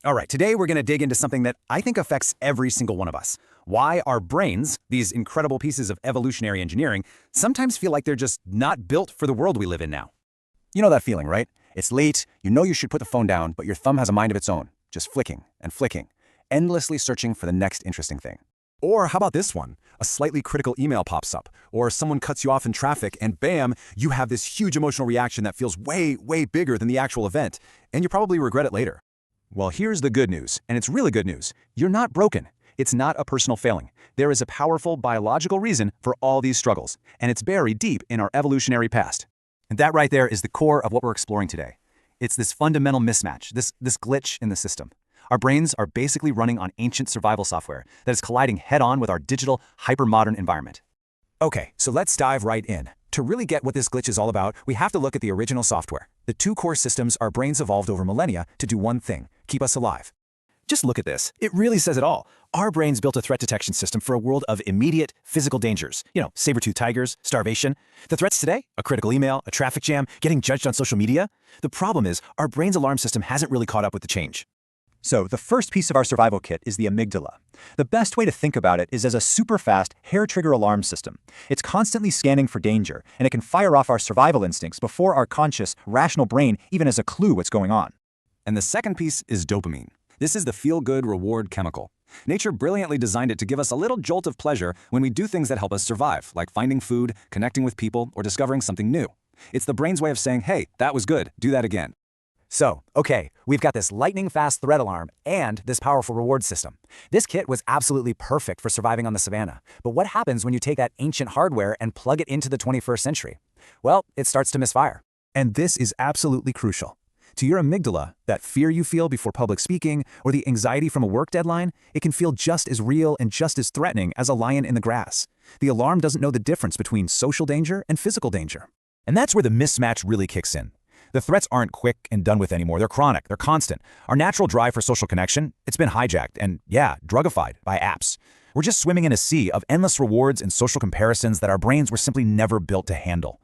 All right, today we're going to dig into something that I think affects every single one of us. Why our brains, these incredible pieces of evolutionary engineering, sometimes feel like they're just not built for the world we live in now. You know that feeling, right? It's late, you know you should put the phone down, but your thumb has a mind of its own, just flicking and flicking, endlessly searching for the next interesting thing. Or how about this one? A slightly critical email pops up, or someone cuts you off in traffic, and bam, you have this huge emotional reaction that feels way, way bigger than the actual event, and you probably regret it later. Well, here's the good news, and it's really good news. You're not broken. It's not a personal failing. There is a powerful biological reason for all these struggles, and it's buried deep in our evolutionary past. And that right there is the core of what we're exploring today. It's this fundamental mismatch, this glitch in the system. Our brains are basically running on ancient survival software that is colliding head-on with our digital, hyper-modern environment. Okay, so let's dive right in. To really get what this glitch is all about, we have to look at the original software. The two core systems our brains evolved over millennia to do one thing: keep us alive. Just look at this. It really says it all. Our brains built a threat detection system for a world of immediate physical dangers. Saber-toothed tigers, starvation. The threats today? A critical email, a traffic jam, getting judged on social media. The problem is, our brain's alarm system hasn't really caught up with the change. So the first piece of our survival kit is the amygdala. The best way to think about it is as a super fast hair trigger alarm system. It's constantly scanning for danger, and it can fire off our survival instincts before our conscious, rational brain even has a clue what's going on. And the second piece is dopamine. This is the feel-good reward chemical. Nature brilliantly designed it to give us a little jolt of pleasure when we do things that help us survive, like finding food, connecting with people, or discovering something new. It's the brain's way of saying, hey, that was good, do that again. So, okay, we've got this lightning-fast threat alarm and this powerful reward system. This kit was absolutely perfect for surviving on the savannah. But what happens when you take that ancient hardware and plug it into the 21st century? Well, it starts to misfire. And this is absolutely crucial. To your amygdala, that fear you feel before public speaking or the anxiety from a work deadline, it can feel just as real and just as threatening as a lion in the grass. The alarm doesn't know the difference between social danger and physical danger. And that's where the mismatch really kicks in. The threats aren't quick and done with anymore. They're chronic. They're constant. Our natural drive for social connection, it's been hijacked and, yeah, drugified by apps. We're just swimming in a sea of endless rewards and social comparisons that our brains were simply never built to handle.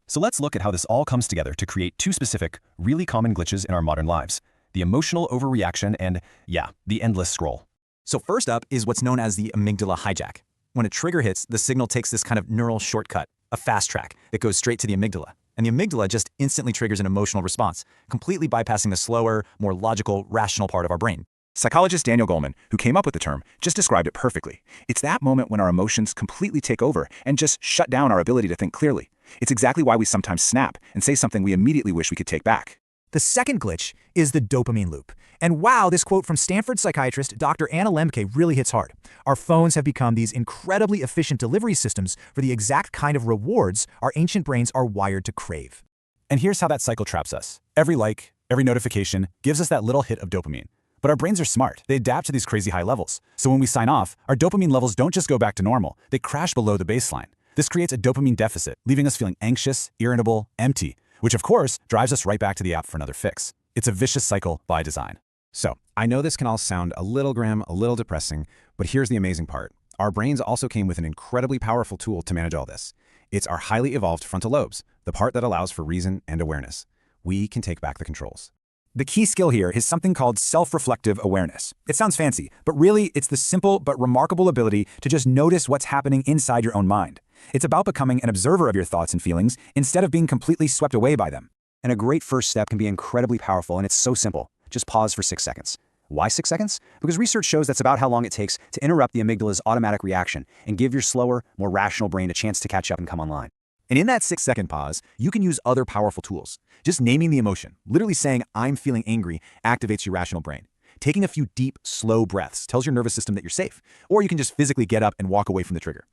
So let's look at how this all comes together to create two specific, really common glitches in our modern lives: the emotional overreaction and, yeah, the endless scroll. So first up is what's known as the amygdala hijack. When a trigger hits, the signal takes this kind of neural shortcut, a fast track, that goes straight to the amygdala. And the amygdala just instantly triggers an emotional response, completely bypassing the slower, more logical, rational part of our brain. Psychologist Daniel Goleman, who came up with the term, just described it perfectly. It's that moment when our emotions completely take over and just shut down our ability to think clearly. It's exactly why we sometimes snap and say something we immediately wish we could take back. The second glitch is the dopamine loop. And wow, this quote from Stanford psychiatrist Dr. Anna Lembke really hits hard. Our phones have become these incredibly efficient delivery systems for the exact kind of rewards our ancient brains are wired to crave. And here's how that cycle traps us. Every like, every notification gives us that little hit of dopamine. But our brains are smart. They adapt to these crazy high levels. So when we sign off, our dopamine levels don't just go back to normal. They crash below the baseline. This creates a dopamine deficit, leaving us feeling anxious, irritable, empty, which of course drives us right back to the app for another fix. It's a vicious cycle by design. So, I know this can all sound a little grim, a little depressing, but here's the amazing part. Our brains also came with an incredibly powerful tool to manage all this. It's our highly evolved frontal lobes, the part that allows for reason and awareness. We can take back the controls. The key skill here is something called self-reflective awareness. It sounds fancy, but really it's the simple but remarkable ability to just notice what's happening inside your own mind. It's about becoming an observer of your thoughts and feelings instead of being completely swept away by them. And a great first step can be incredibly powerful, and it's so simple. Just pause for 6 seconds. Why 6 seconds? Because research shows that's about how long it takes to interrupt the amygdala's automatic reaction and give your slower, more rational brain a chance to catch up and come online. And in that 6-second pause, you can use other powerful tools. Just naming the emotion, literally saying, "I'm feeling angry," activates your rational brain. Taking a few deep, slow breaths tells your nervous system that you're safe. Or you can just physically get up and walk away from the trigger.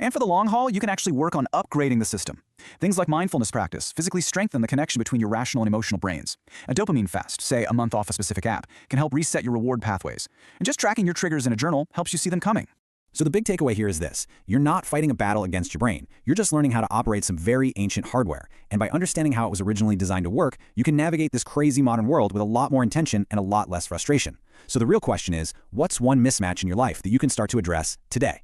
And for the long haul, you can actually work on upgrading the system. Things like mindfulness practice physically strengthen the connection between your rational and emotional brains. A dopamine fast, say a month off a specific app, can help reset your reward pathways. And just tracking your triggers in a journal helps you see them coming. So the big takeaway here is this: you're not fighting a battle against your brain. You're just learning how to operate some very ancient hardware. And by understanding how it was originally designed to work, you can navigate this crazy modern world with a lot more intention and a lot less frustration. So the real question is, what's one mismatch in your life that you can start to address today?